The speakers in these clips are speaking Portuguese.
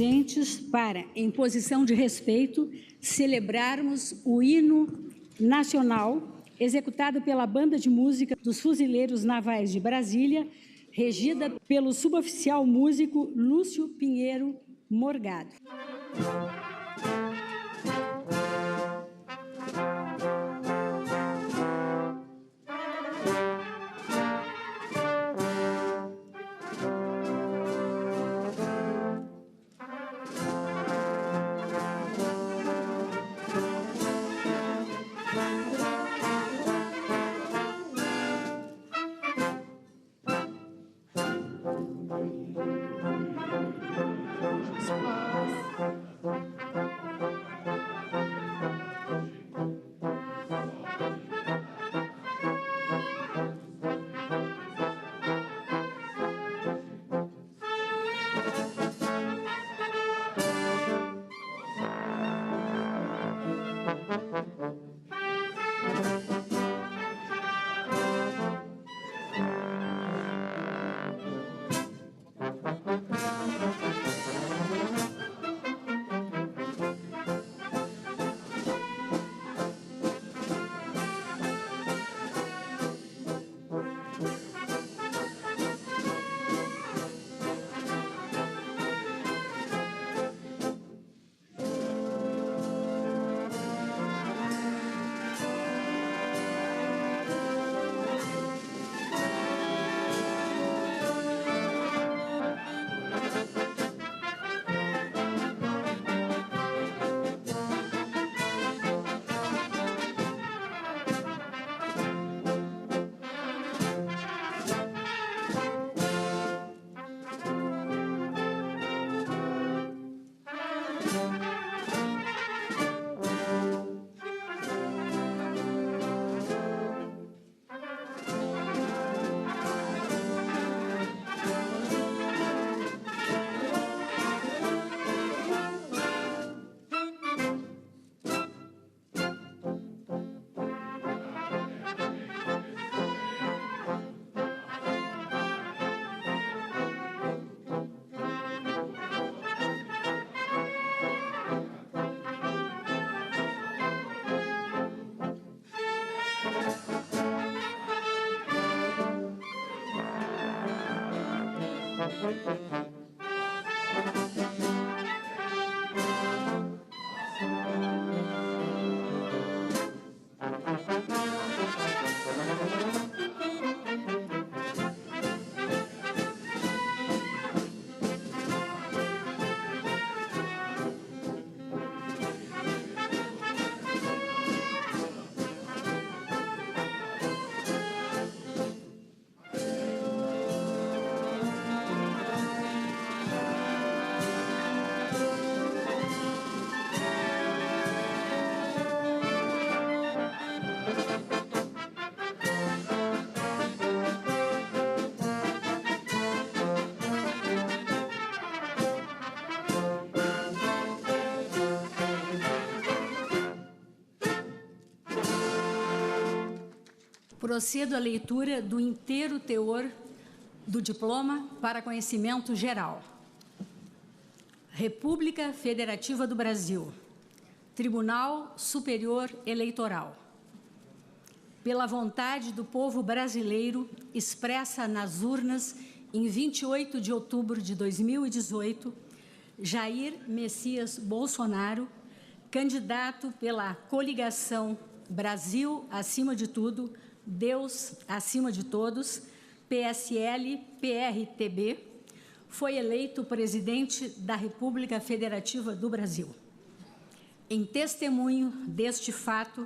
presentes para, em posição de respeito, celebrarmos o hino nacional executado pela Banda de Música dos Fuzileiros Navais de Brasília, regida pelo suboficial músico Lúcio Pinheiro Morgado. Procedo à leitura do inteiro teor do diploma para conhecimento geral. República Federativa do Brasil, Tribunal Superior Eleitoral. Pela vontade do povo brasileiro expressa nas urnas em 28 de outubro de 2018, Jair Messias Bolsonaro, candidato pela coligação Brasil acima de tudo, Deus acima de todos, PSL-PRTB, foi eleito presidente da República Federativa do Brasil. Em testemunho deste fato,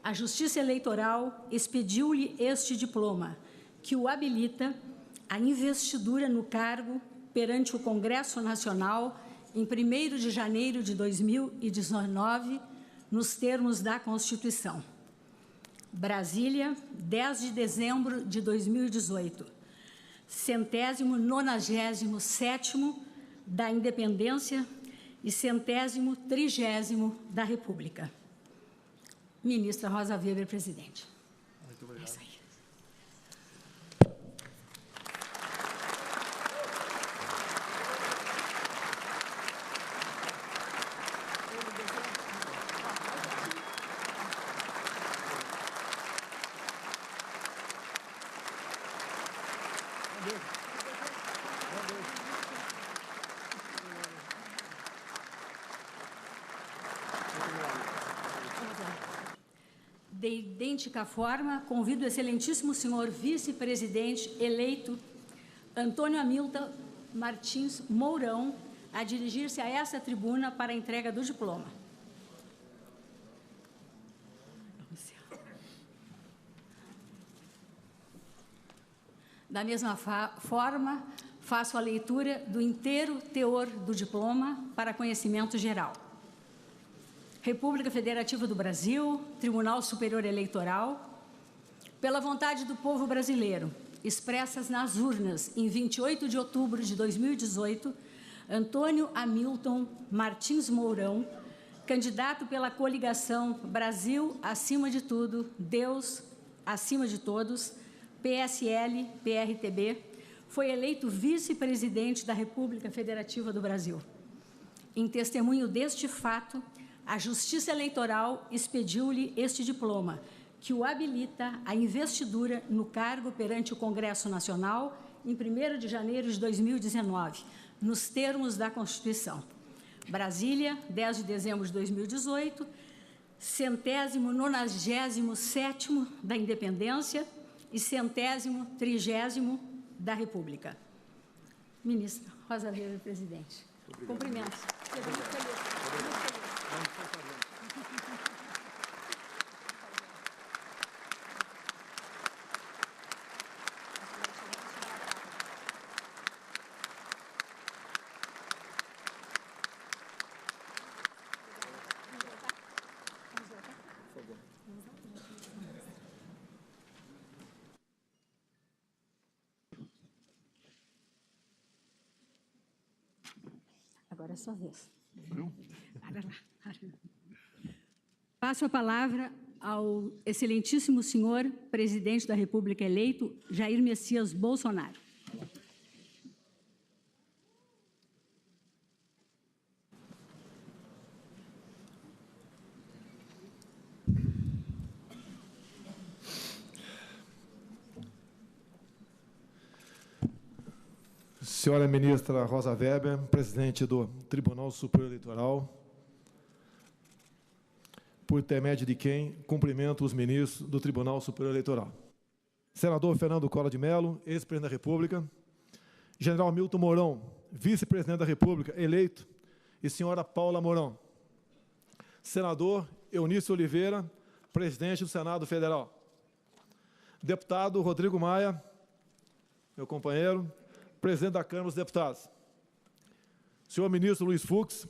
a Justiça Eleitoral expediu-lhe este diploma, que o habilita à investidura no cargo perante o Congresso Nacional em 1º de janeiro de 2019, nos termos da Constituição. Brasília, 10 de dezembro de 2018, 197º da Independência e 130º da República. Ministra Rosa Weber, presidente. Muito obrigado. É isso aí. idêntica forma, convido o excelentíssimo senhor vice-presidente eleito Antônio Hamilton Martins Mourão a dirigir-se a essa tribuna para a entrega do diploma. Da mesma forma, faço a leitura do inteiro teor do diploma para conhecimento geral. República Federativa do Brasil, Tribunal Superior Eleitoral, pela vontade do povo brasileiro, expressas nas urnas em 28 de outubro de 2018, Antônio Hamilton Martins Mourão, candidato pela coligação Brasil acima de tudo, Deus acima de todos, PSL, PRTB, foi eleito vice-presidente da República Federativa do Brasil. Em testemunho deste fato, a Justiça Eleitoral expediu-lhe este diploma, que o habilita à investidura no cargo perante o Congresso Nacional em 1º de janeiro de 2019, nos termos da Constituição. Brasília, 10 de dezembro de 2018, 197º da Independência e 130º da República. Ministra Rosa Weber, presidente. Cumprimentos. Muito feliz. Agora é sua vez. Passo a palavra ao excelentíssimo senhor presidente da República eleito, Jair Messias Bolsonaro. Senhora ministra Rosa Weber, presidente do Tribunal Superior Eleitoral, por intermédio de quem cumprimento os ministros do Tribunal Superior Eleitoral. Senador Fernando Collor de Mello, ex-presidente da República, General Hamilton Mourão, vice-presidente da República, eleito, e senhora Paula Mourão. Senador Eunício Oliveira, presidente do Senado Federal. Deputado Rodrigo Maia, meu companheiro, presidente da Câmara dos Deputados. Senhor ministro Luiz Fux,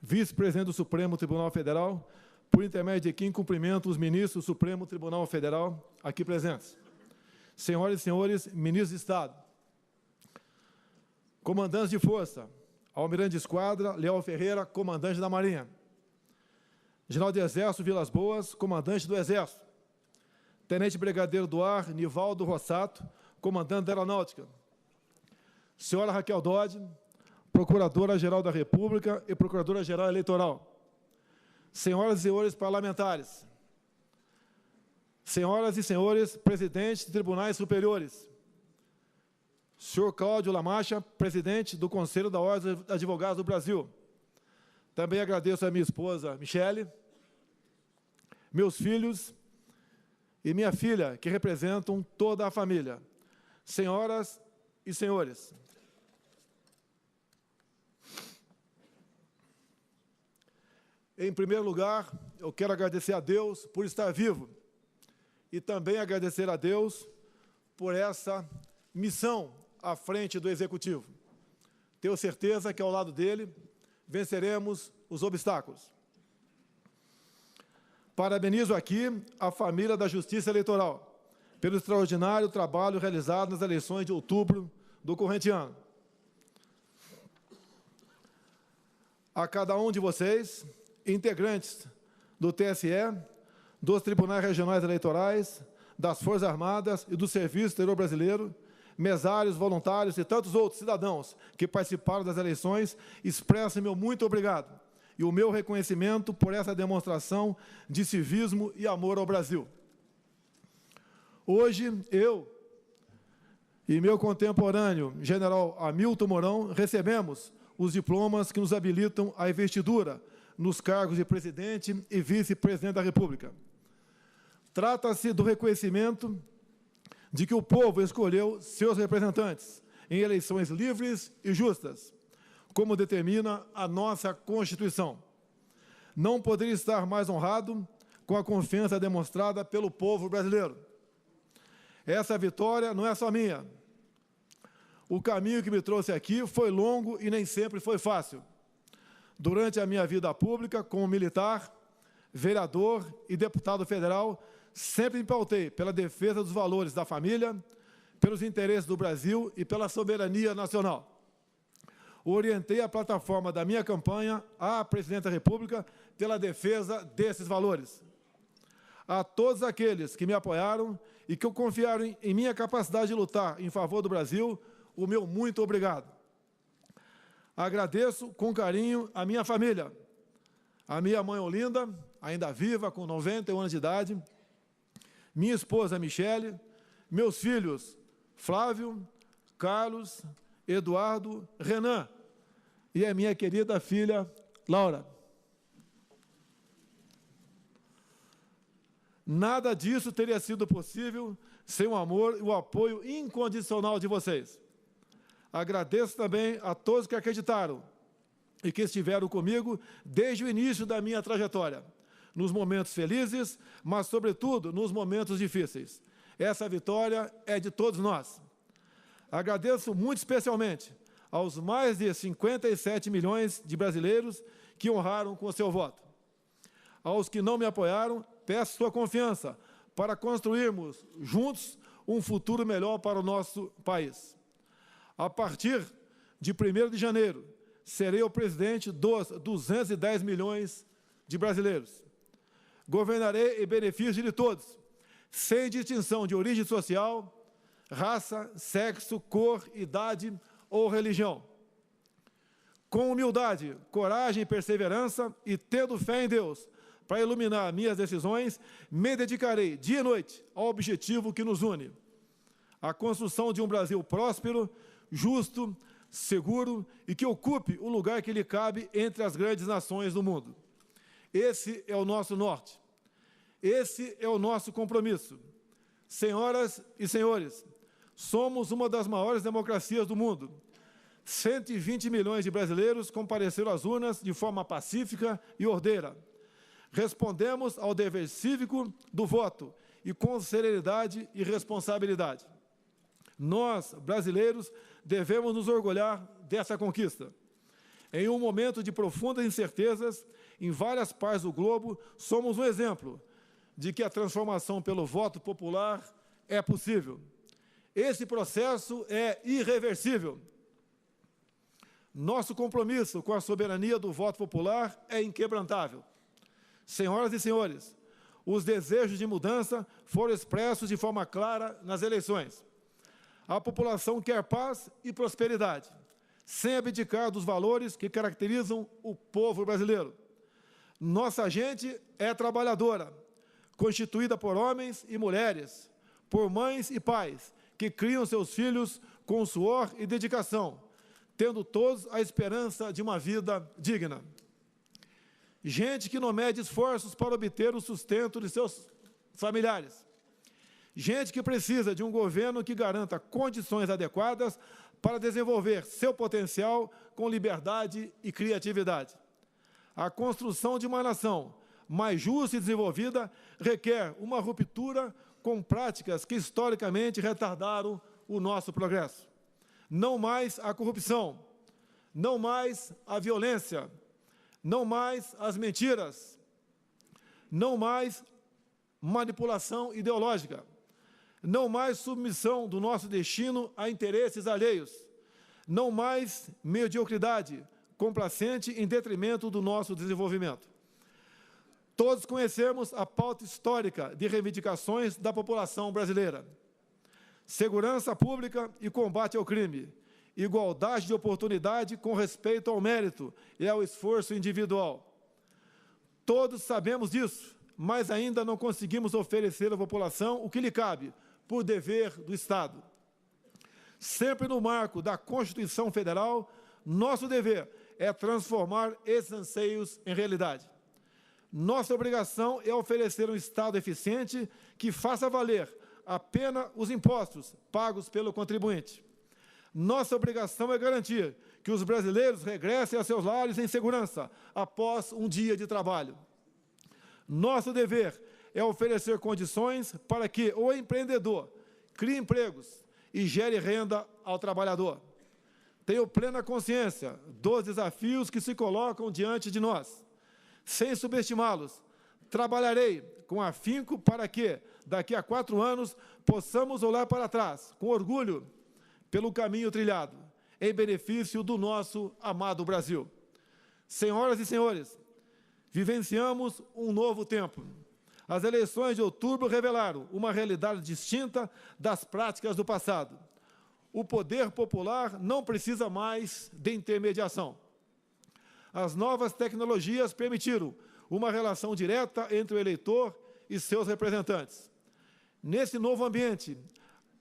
vice-presidente do Supremo Tribunal Federal, por intermédio de quem cumprimento os ministros do Supremo Tribunal Federal aqui presentes. Senhoras e senhores ministros de Estado, comandantes de força, almirante de esquadra Leal Ferreira, comandante da Marinha, general de Exército Vilas Boas, comandante do Exército, tenente brigadeiro do ar Nivaldo Rossato, comandante da Aeronáutica, senhora Raquel Dodge, Procuradora-Geral da República e Procuradora-Geral Eleitoral. Senhoras e senhores parlamentares, senhoras e senhores presidentes de tribunais superiores, senhor Cláudio Lamacha, presidente do Conselho da Ordem dos Advogados do Brasil. Também agradeço a minha esposa, Michele, meus filhos e minha filha, que representam toda a família. Senhoras e senhores, em primeiro lugar, eu quero agradecer a Deus por estar vivo e também agradecer a Deus por essa missão à frente do Executivo. Tenho certeza que, ao lado dele, venceremos os obstáculos. Parabenizo aqui a família da Justiça Eleitoral pelo extraordinário trabalho realizado nas eleições de outubro do corrente ano. A cada um de vocês, integrantes do TSE, dos Tribunais Regionais Eleitorais, das Forças Armadas e do Serviço Exterior Brasileiro, mesários, voluntários e tantos outros cidadãos que participaram das eleições, expresso meu muito obrigado e o meu reconhecimento por essa demonstração de civismo e amor ao Brasil. Hoje, eu e meu contemporâneo, general Hamilton Mourão, recebemos os diplomas que nos habilitam à investidura nos cargos de presidente e vice-presidente da República. Trata-se do reconhecimento de que o povo escolheu seus representantes em eleições livres e justas, como determina a nossa Constituição. Não poderia estar mais honrado com a confiança demonstrada pelo povo brasileiro. Essa vitória não é só minha. O caminho que me trouxe aqui foi longo e nem sempre foi fácil. Durante a minha vida pública, como militar, vereador e deputado federal, sempre me pautei pela defesa dos valores da família, pelos interesses do Brasil e pela soberania nacional. Orientei a plataforma da minha campanha à Presidente da República pela defesa desses valores. A todos aqueles que me apoiaram e que confiaram em minha capacidade de lutar em favor do Brasil, o meu muito obrigado. Agradeço com carinho a minha família, a minha mãe Olinda, ainda viva, com 91 anos de idade, minha esposa Michele, meus filhos Flávio, Carlos, Eduardo, Renan e a minha querida filha Laura. Nada disso teria sido possível sem o amor e o apoio incondicional de vocês. Agradeço também a todos que acreditaram e que estiveram comigo desde o início da minha trajetória, nos momentos felizes, mas, sobretudo, nos momentos difíceis. Essa vitória é de todos nós. Agradeço muito especialmente aos mais de 57 milhões de brasileiros que honraram com o seu voto. Aos que não me apoiaram, peço sua confiança para construirmos juntos um futuro melhor para o nosso país. A partir de 1º de janeiro, serei o presidente dos 210 milhões de brasileiros. Governarei em benefício de todos, sem distinção de origem social, raça, sexo, cor, idade ou religião. Com humildade, coragem e perseverança e tendo fé em Deus, para iluminar minhas decisões, me dedicarei dia e noite ao objetivo que nos une: a construção de um Brasil próspero, justo, seguro e que ocupe o lugar que lhe cabe entre as grandes nações do mundo. Esse é o nosso norte. Esse é o nosso compromisso. Senhoras e senhores, somos uma das maiores democracias do mundo. 120 milhões de brasileiros compareceram às urnas de forma pacífica e ordeira. Respondemos ao dever cívico do voto e com serenidade e responsabilidade. Nós, brasileiros, devemos nos orgulhar dessa conquista. Em um momento de profundas incertezas, em várias partes do globo, somos um exemplo de que a transformação pelo voto popular é possível. Esse processo é irreversível. Nosso compromisso com a soberania do voto popular é inquebrantável. Senhoras e senhores, os desejos de mudança foram expressos de forma clara nas eleições. A população quer paz e prosperidade, sem abdicar dos valores que caracterizam o povo brasileiro. Nossa gente é trabalhadora, constituída por homens e mulheres, por mães e pais, que criam seus filhos com suor e dedicação, tendo todos a esperança de uma vida digna. Gente que não mede esforços para obter o sustento de seus familiares. Gente que precisa de um governo que garanta condições adequadas para desenvolver seu potencial com liberdade e criatividade. A construção de uma nação mais justa e desenvolvida requer uma ruptura com práticas que historicamente retardaram o nosso progresso. Não mais a corrupção, não mais a violência, não mais as mentiras, não mais manipulação ideológica, não mais submissão do nosso destino a interesses alheios, não mais mediocridade complacente em detrimento do nosso desenvolvimento. Todos conhecemos a pauta histórica de reivindicações da população brasileira: segurança pública e combate ao crime, igualdade de oportunidade com respeito ao mérito e ao esforço individual. Todos sabemos disso, mas ainda não conseguimos oferecer à população o que lhe cabe, por dever do Estado. Sempre no marco da Constituição Federal, nosso dever é transformar esses anseios em realidade. Nossa obrigação é oferecer um Estado eficiente que faça valer a pena os impostos pagos pelo contribuinte. Nossa obrigação é garantir que os brasileiros regressem a seus lares em segurança após um dia de trabalho. Nosso dever é oferecer condições para que o empreendedor crie empregos e gere renda ao trabalhador. Tenho plena consciência dos desafios que se colocam diante de nós. Sem subestimá-los, trabalharei com afinco para que, daqui a 4 anos, possamos olhar para trás, com orgulho, pelo caminho trilhado, em benefício do nosso amado Brasil. Senhoras e senhores, vivenciamos um novo tempo. As eleições de outubro revelaram uma realidade distinta das práticas do passado. O poder popular não precisa mais de intermediação. As novas tecnologias permitiram uma relação direta entre o eleitor e seus representantes. Nesse novo ambiente,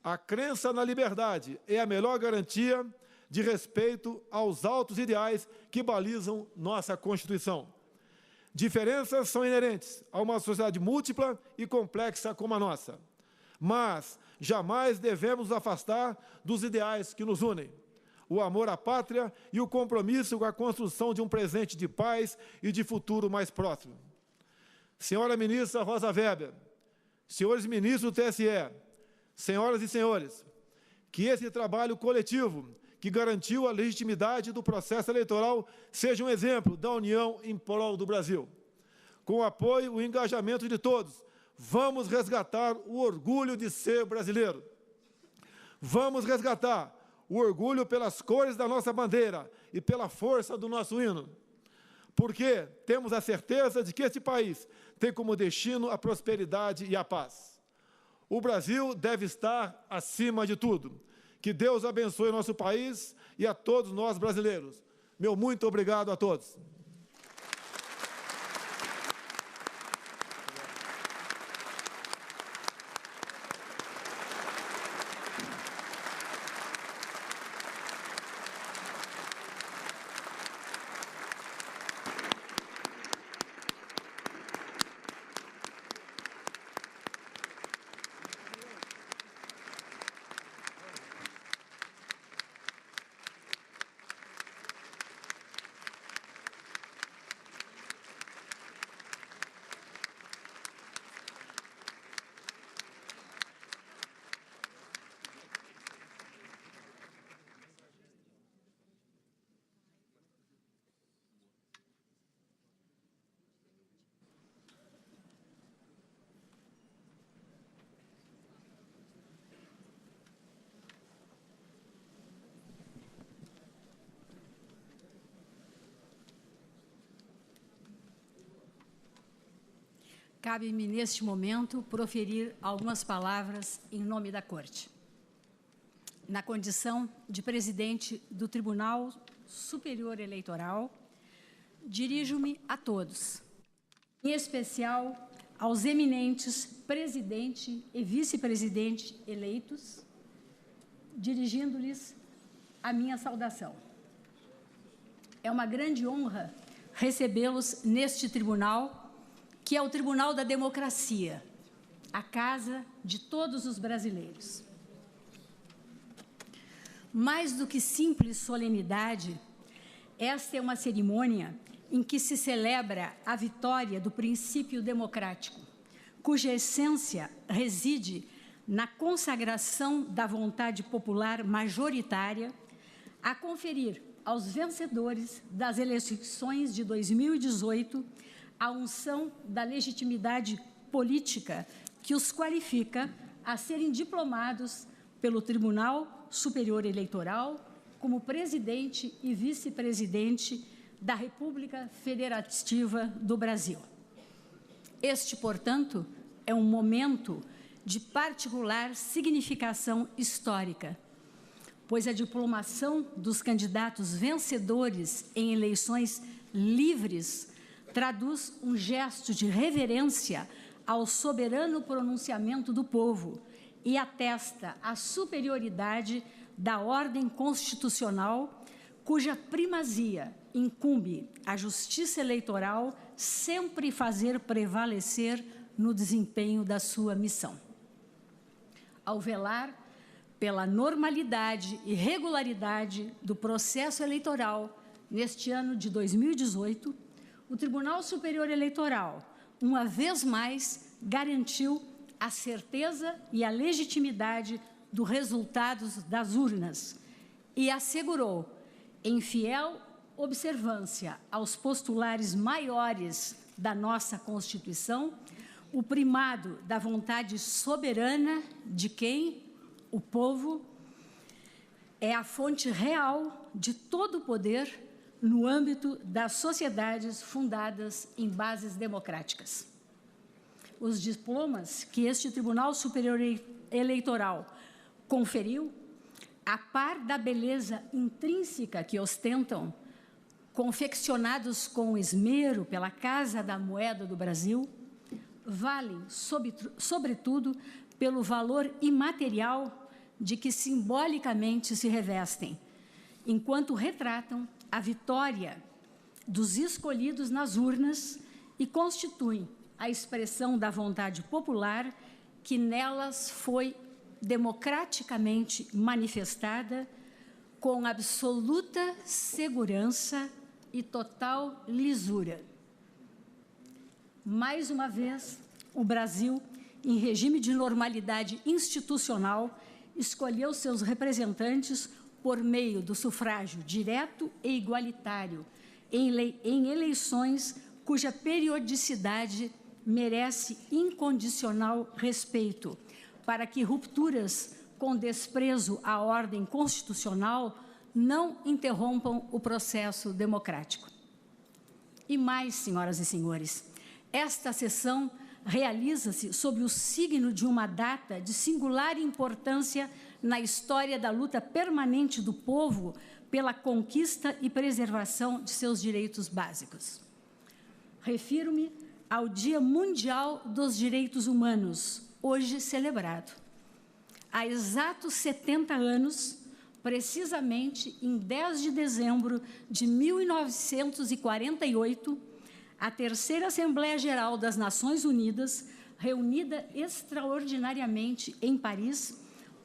a crença na liberdade é a melhor garantia de respeito aos altos ideais que balizam nossa Constituição. Diferenças são inerentes a uma sociedade múltipla e complexa como a nossa, mas jamais devemos nos afastar dos ideais que nos unem: o amor à pátria e o compromisso com a construção de um presente de paz e de futuro mais próximo. Senhora ministra Rosa Weber, senhores ministros do TSE, senhoras e senhores, que esse trabalho coletivo que garantiu a legitimidade do processo eleitoral seja um exemplo da união em prol do Brasil. Com o apoio e o engajamento de todos, vamos resgatar o orgulho de ser brasileiro. Vamos resgatar o orgulho pelas cores da nossa bandeira e pela força do nosso hino. Porque temos a certeza de que este país tem como destino a prosperidade e a paz. O Brasil deve estar acima de tudo. Que Deus abençoe nosso país e a todos nós brasileiros. Meu muito obrigado a todos. Cabe-me, neste momento, proferir algumas palavras em nome da Corte. Na condição de presidente do Tribunal Superior Eleitoral, dirijo-me a todos, em especial aos eminentes presidente e vice-presidente eleitos, dirigindo-lhes a minha saudação. É uma grande honra recebê-los neste tribunal, que é o Tribunal da Democracia, a casa de todos os brasileiros. Mais do que simples solenidade, esta é uma cerimônia em que se celebra a vitória do princípio democrático, cuja essência reside na consagração da vontade popular majoritária a conferir aos vencedores das eleições de 2018 a unção da legitimidade política que os qualifica a serem diplomados pelo Tribunal Superior Eleitoral como presidente e vice-presidente da República Federativa do Brasil. Este, portanto, é um momento de particular significação histórica, pois a diplomação dos candidatos vencedores em eleições livres traduz um gesto de reverência ao soberano pronunciamento do povo e atesta a superioridade da ordem constitucional cuja primazia incumbe a Justiça Eleitoral sempre fazer prevalecer no desempenho da sua missão. Ao velar pela normalidade e regularidade do processo eleitoral neste ano de 2018, o Tribunal Superior Eleitoral, uma vez mais, garantiu a certeza e a legitimidade dos resultados das urnas e assegurou, em fiel observância aos postulares maiores da nossa Constituição, o primado da vontade soberana de quem? O povo é a fonte real de todo o poder no âmbito das sociedades fundadas em bases democráticas. Os diplomas que este Tribunal Superior Eleitoral conferiu, a par da beleza intrínseca que ostentam, confeccionados com esmero pela Casa da Moeda do Brasil, valem, sobretudo, pelo valor imaterial de que simbolicamente se revestem, enquanto retratam a vitória dos escolhidos nas urnas e constituem a expressão da vontade popular que nelas foi democraticamente manifestada com absoluta segurança e total lisura. Mais uma vez, o Brasil, em regime de normalidade institucional, escolheu seus representantes por meio do sufrágio direto e igualitário, em eleições cuja periodicidade merece incondicional respeito, para que rupturas com desprezo à ordem constitucional não interrompam o processo democrático. E mais, senhoras e senhores, esta sessão realiza-se sob o signo de uma data de singular importância na história da luta permanente do povo pela conquista e preservação de seus direitos básicos. Refiro-me ao Dia Mundial dos Direitos Humanos, hoje celebrado. Há exatos 70 anos, precisamente em 10 de dezembro de 1948, a Terceira Assembleia Geral das Nações Unidas, reunida extraordinariamente em Paris,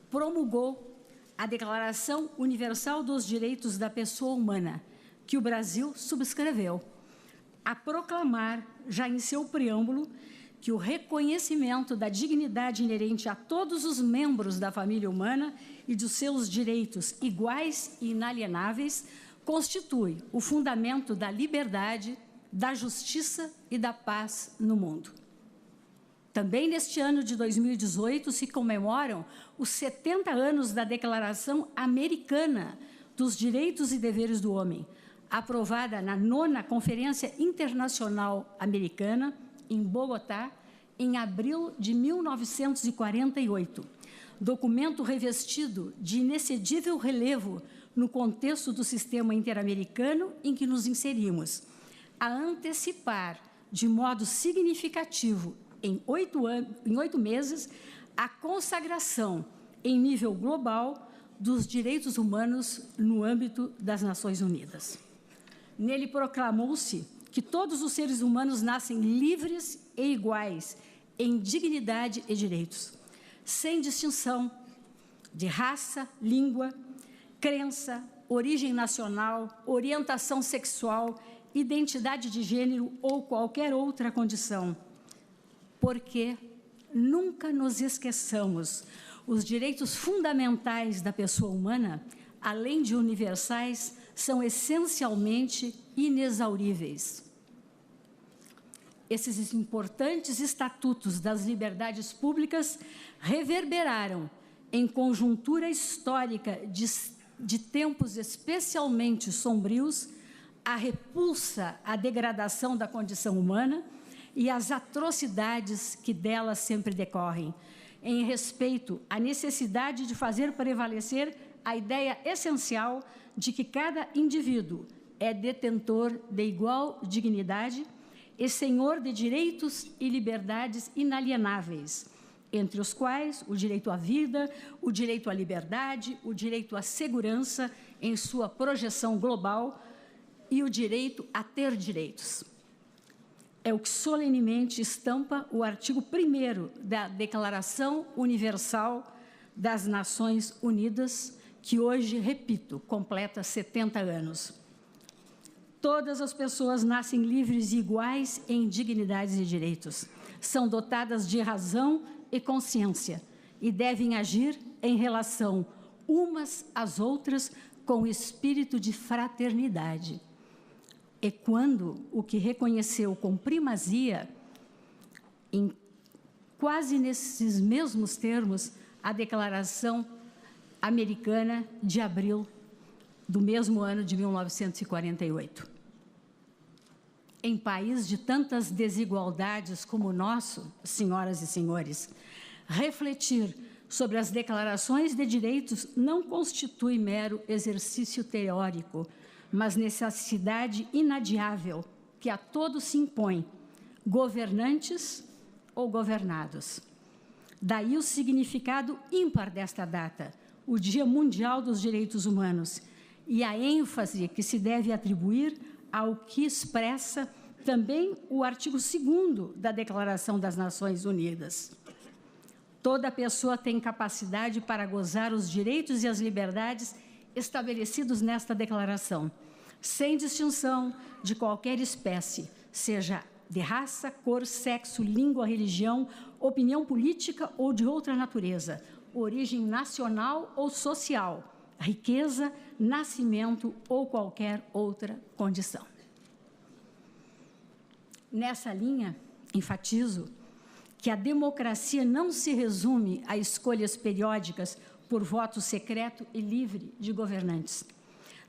promulgou a Declaração Universal dos Direitos da Pessoa Humana, que o Brasil subscreveu, a proclamar, já em seu preâmbulo, que o reconhecimento da dignidade inerente a todos os membros da família humana e dos seus direitos iguais e inalienáveis constitui o fundamento da liberdade, da justiça e da paz no mundo. Também neste ano de 2018 se comemoram os 70 anos da Declaração Americana dos Direitos e Deveres do Homem, aprovada na 9ª Conferência Internacional Americana, em Bogotá, em abril de 1948, documento revestido de inexcedível relevo no contexto do sistema interamericano em que nos inserimos, a antecipar de modo significativo, em 8 meses, a consagração em nível global dos direitos humanos no âmbito das Nações Unidas. Nele proclamou-se que todos os seres humanos nascem livres e iguais em dignidade e direitos, sem distinção de raça, língua, crença, origem nacional, orientação sexual, identidade de gênero ou qualquer outra condição, porque nunca nos esqueçamos, os direitos fundamentais da pessoa humana, além de universais, são essencialmente inexauríveis. Esses importantes estatutos das liberdades públicas reverberaram em conjuntura histórica de tempos especialmente sombrios a repulsa à degradação da condição humana e as atrocidades que delas sempre decorrem, em respeito à necessidade de fazer prevalecer a ideia essencial de que cada indivíduo é detentor de igual dignidade e senhor de direitos e liberdades inalienáveis, entre os quais o direito à vida, o direito à liberdade, o direito à segurança em sua projeção global e o direito a ter direitos. É o que solenemente estampa o artigo 1º da Declaração Universal das Nações Unidas, que hoje, repito, completa 70 anos. Todas as pessoas nascem livres e iguais em dignidades e direitos. São dotadas de razão e consciência e devem agir em relação umas às outras com espírito de fraternidade. E quando o que reconheceu com primazia, em quase nesses mesmos termos, a Declaração Americana de abril do mesmo ano de 1948. Em país de tantas desigualdades como o nosso, senhoras e senhores, refletir sobre as declarações de direitos não constitui mero exercício teórico, mas necessidade inadiável que a todos se impõe, governantes ou governados. Daí o significado ímpar desta data, o Dia Mundial dos Direitos Humanos, e a ênfase que se deve atribuir ao que expressa também o artigo 2º da Declaração das Nações Unidas. Toda pessoa tem capacidade para gozar os direitos e as liberdades estabelecidos nesta declaração, sem distinção de qualquer espécie, seja de raça, cor, sexo, língua, religião, opinião política ou de outra natureza, origem nacional ou social, riqueza, nascimento ou qualquer outra condição. Nessa linha, enfatizo que a democracia não se resume a escolhas periódicas por voto secreto e livre de governantes.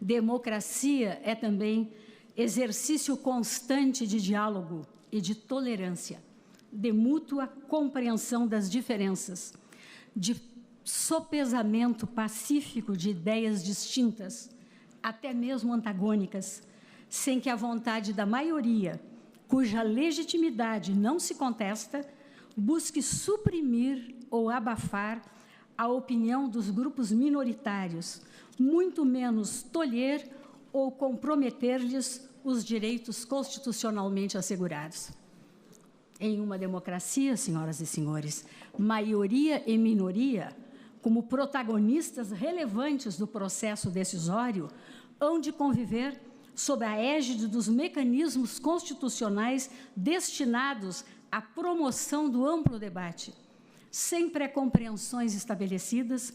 Democracia é também exercício constante de diálogo e de tolerância, de mútua compreensão das diferenças, de sopesamento pacífico de ideias distintas, até mesmo antagônicas, sem que a vontade da maioria, cuja legitimidade não se contesta, busque suprimir ou abafar a opinião dos grupos minoritários, muito menos tolher ou comprometer-lhes os direitos constitucionalmente assegurados. Em uma democracia, senhoras e senhores, maioria e minoria, como protagonistas relevantes do processo decisório, hão de conviver sob a égide dos mecanismos constitucionais destinados à promoção do amplo debate, sem pré-compreensões estabelecidas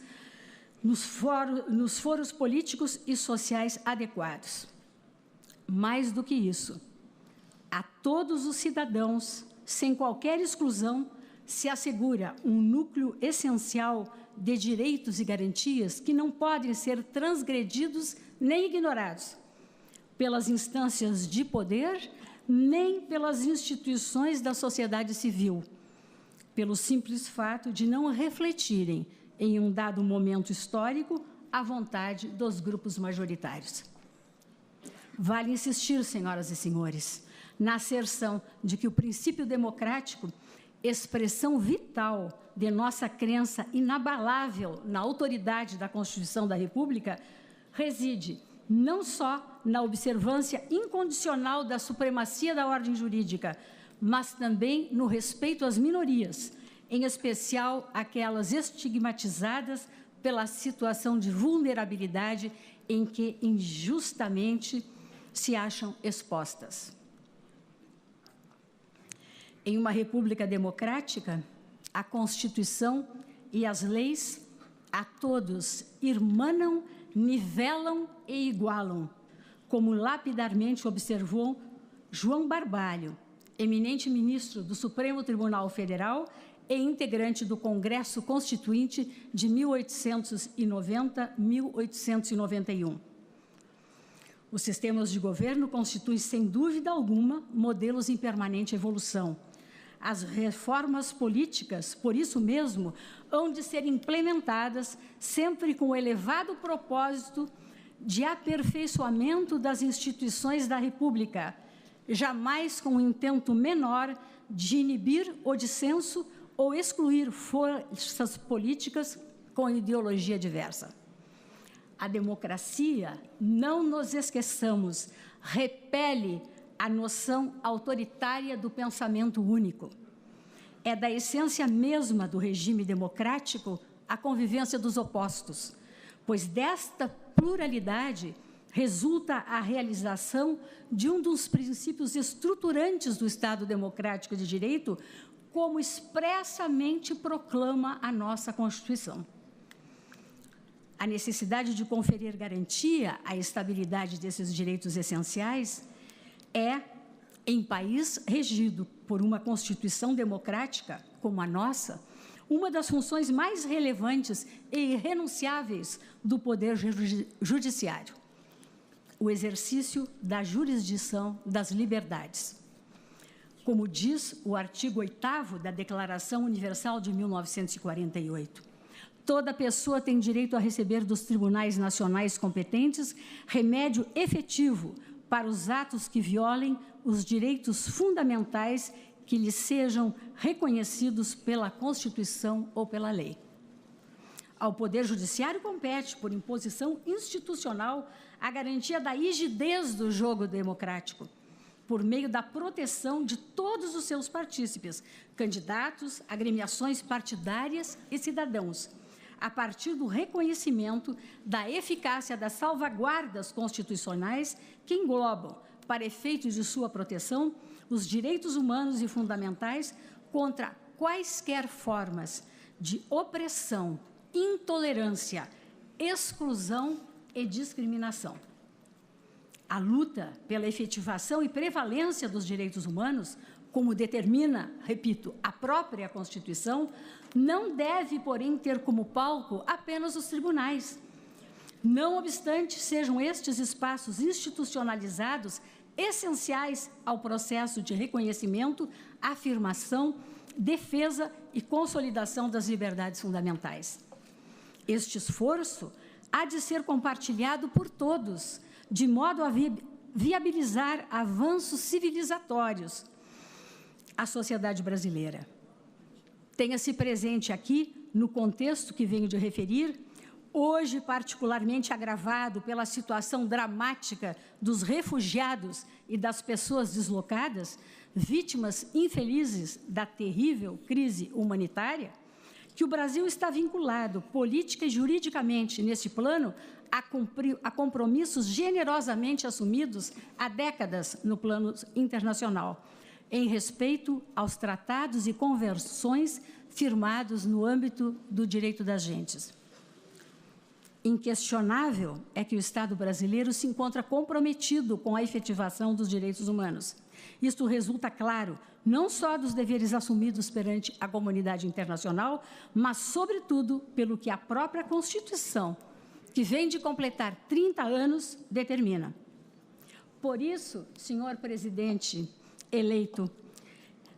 nos foros políticos e sociais adequados. Mais do que isso, a todos os cidadãos, sem qualquer exclusão, se assegura um núcleo essencial de direitos e garantias que não podem ser transgredidos nem ignorados pelas instâncias de poder, nem pelas instituições da sociedade civil, pelo simples fato de não refletirem, em um dado momento histórico, a vontade dos grupos majoritários. Vale insistir, senhoras e senhores, na asserção de que o princípio democrático, expressão vital de nossa crença inabalável na autoridade da Constituição da República, reside não só na observância incondicional da supremacia da ordem jurídica, mas também no respeito às minorias, em especial aquelas estigmatizadas pela situação de vulnerabilidade em que injustamente se acham expostas. Em uma república democrática, a Constituição e as leis a todos irmanam, nivelam e igualam, como lapidarmente observou João Barbalho, eminente ministro do Supremo Tribunal Federal e integrante do Congresso Constituinte de 1890-1891. Os sistemas de governo constituem, sem dúvida alguma, modelos em permanente evolução. As reformas políticas, por isso mesmo, hão de ser implementadas sempre com o elevado propósito de aperfeiçoamento das instituições da República, jamais com o intento menor de inibir o dissenso ou excluir forças políticas com ideologia diversa. A democracia, não nos esqueçamos, repele a noção autoritária do pensamento único. É da essência mesma do regime democrático a convivência dos opostos, pois desta pluralidade resulta a realização de um dos princípios estruturantes do Estado Democrático de Direito, como expressamente proclama a nossa Constituição. A necessidade de conferir garantia à estabilidade desses direitos essenciais é, em país regido por uma Constituição democrática como a nossa, uma das funções mais relevantes e irrenunciáveis do Poder Judiciário, o exercício da jurisdição das liberdades. Como diz o artigo 8º da Declaração Universal de 1948, toda pessoa tem direito a receber dos tribunais nacionais competentes remédio efetivo para os atos que violem os direitos fundamentais que lhes sejam reconhecidos pela Constituição ou pela lei. Ao Poder Judiciário compete, por imposição institucional, a garantia da rigidez do jogo democrático, por meio da proteção de todos os seus partícipes, candidatos, agremiações partidárias e cidadãos, a partir do reconhecimento da eficácia das salvaguardas constitucionais que englobam, para efeitos de sua proteção, os direitos humanos e fundamentais contra quaisquer formas de opressão, intolerância, exclusão e discriminação. A luta pela efetivação e prevalência dos direitos humanos, como determina, repito, a própria Constituição, não deve, porém, ter como palco apenas os tribunais. Não obstante, sejam estes espaços institucionalizados essenciais ao processo de reconhecimento, afirmação, defesa e consolidação das liberdades fundamentais. Este esforço há de ser compartilhado por todos, de modo a viabilizar avanços civilizatórios à sociedade brasileira. Tenha-se presente aqui, no contexto que venho de referir, hoje particularmente agravado pela situação dramática dos refugiados e das pessoas deslocadas, vítimas infelizes da terrível crise humanitária, que o Brasil está vinculado política e juridicamente nesse plano a compromissos generosamente assumidos há décadas no plano internacional, em respeito aos tratados e convenções firmados no âmbito do direito das gentes. Inquestionável é que o Estado brasileiro se encontra comprometido com a efetivação dos direitos humanos. Isto resulta claro, não só dos deveres assumidos perante a comunidade internacional, mas, sobretudo, pelo que a própria Constituição, que vem de completar 30 anos, determina. Por isso, senhor presidente eleito,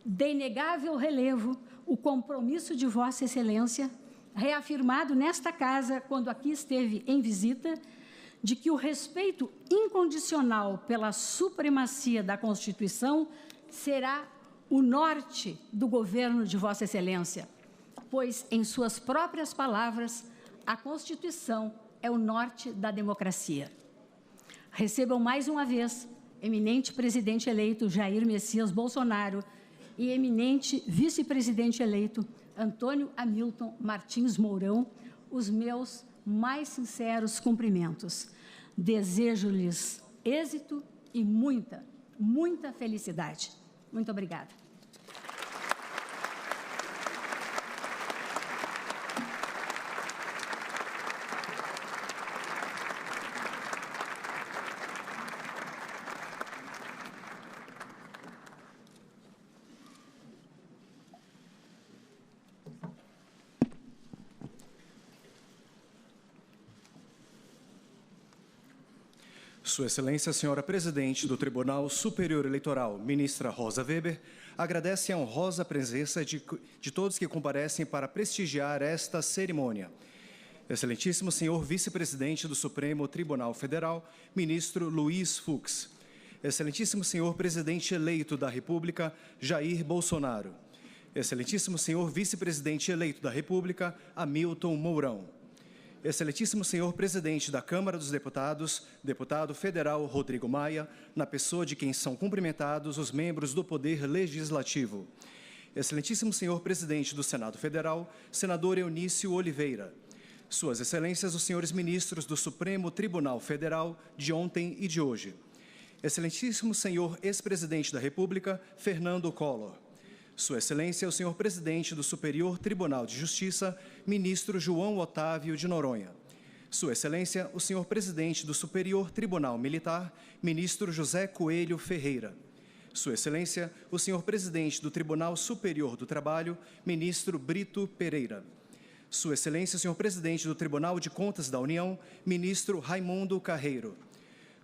de inegável relevo o compromisso de Vossa Excelência, reafirmado nesta casa, quando aqui esteve em visita, de que o respeito incondicional pela supremacia da Constituição será o norte do governo de Vossa Excelência, pois, em suas próprias palavras, a Constituição é o norte da democracia. Recebam mais uma vez, eminente presidente eleito Jair Messias Bolsonaro e eminente vice-presidente eleito Antônio Hamilton Martins Mourão, os meus mais sinceros cumprimentos. Desejo-lhes êxito e muita, muita felicidade. Muito obrigada. Sua Excelência, Senhora Presidente do Tribunal Superior Eleitoral, Ministra Rosa Weber, agradece a honrosa presença de todos que comparecem para prestigiar esta cerimônia. Excelentíssimo Senhor Vice-Presidente do Supremo Tribunal Federal, Ministro Luiz Fux. Excelentíssimo Senhor Presidente eleito da República, Jair Bolsonaro. Excelentíssimo senhor vice-presidente eleito da República, Hamilton Mourão. Excelentíssimo senhor presidente da Câmara dos Deputados, deputado federal Rodrigo Maia, na pessoa de quem são cumprimentados os membros do Poder Legislativo. Excelentíssimo senhor presidente do Senado Federal, senador Eunício Oliveira. Suas excelências, os senhores ministros do Supremo Tribunal Federal, de ontem e de hoje. Excelentíssimo senhor ex-presidente da República, Fernando Collor. Sua excelência, o senhor presidente do Superior Tribunal de Justiça, ministro João Otávio de Noronha. Sua excelência, o senhor presidente do Superior Tribunal Militar, ministro José Coelho Ferreira. Sua excelência, o senhor presidente do Tribunal Superior do Trabalho, ministro Brito Pereira. Sua excelência, o senhor presidente do Tribunal de Contas da União, ministro Raimundo Carreiro.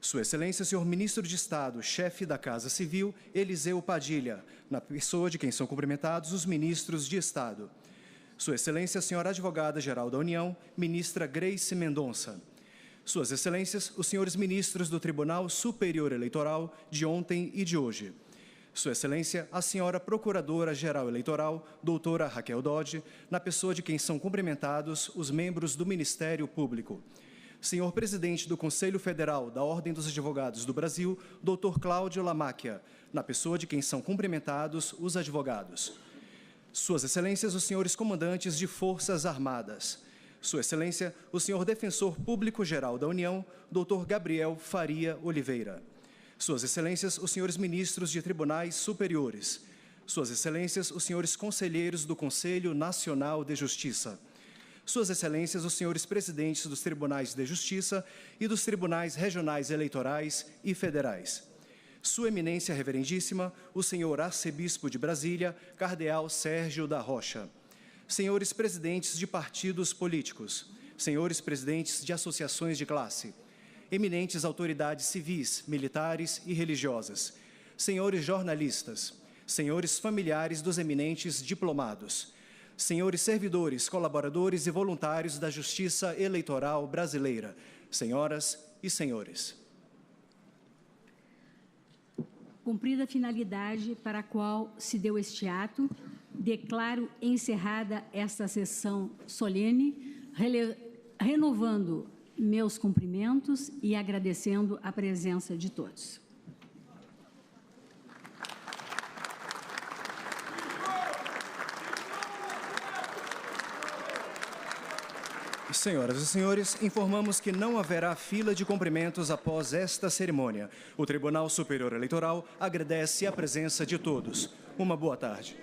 Sua excelência, o senhor ministro de Estado, chefe da Casa Civil, Eliseu Padilha, na pessoa de quem são cumprimentados os ministros de Estado. Sua excelência, a senhora advogada-geral da União, ministra Grace Mendonça. Suas excelências, os senhores ministros do Tribunal Superior Eleitoral, de ontem e de hoje. Sua excelência, a senhora procuradora-geral eleitoral, doutora Raquel Dodge, na pessoa de quem são cumprimentados os membros do Ministério Público. Senhor presidente do Conselho Federal da Ordem dos Advogados do Brasil, doutor Cláudio Lamáquia, na pessoa de quem são cumprimentados os advogados. Suas excelências, os senhores comandantes de Forças Armadas. Sua excelência, o senhor defensor público-geral da União, doutor Gabriel Faria Oliveira. Suas excelências, os senhores ministros de tribunais superiores. Suas excelências, os senhores conselheiros do Conselho Nacional de Justiça. Suas excelências, os senhores presidentes dos tribunais de justiça e dos tribunais regionais eleitorais e federais. Sua eminência reverendíssima, o senhor arcebispo de Brasília, cardeal Sérgio da Rocha. Senhores presidentes de partidos políticos. Senhores presidentes de associações de classe. Eminentes autoridades civis, militares e religiosas, senhores jornalistas, senhores familiares dos eminentes diplomados, senhores servidores, colaboradores e voluntários da Justiça Eleitoral Brasileira, senhoras e senhores. Cumprida a finalidade para a qual se deu este ato, declaro encerrada esta sessão solene, renovando meus cumprimentos e agradecendo a presença de todos. Senhoras e senhores, informamos que não haverá fila de cumprimentos após esta cerimônia. O Tribunal Superior Eleitoral agradece a presença de todos. Uma boa tarde.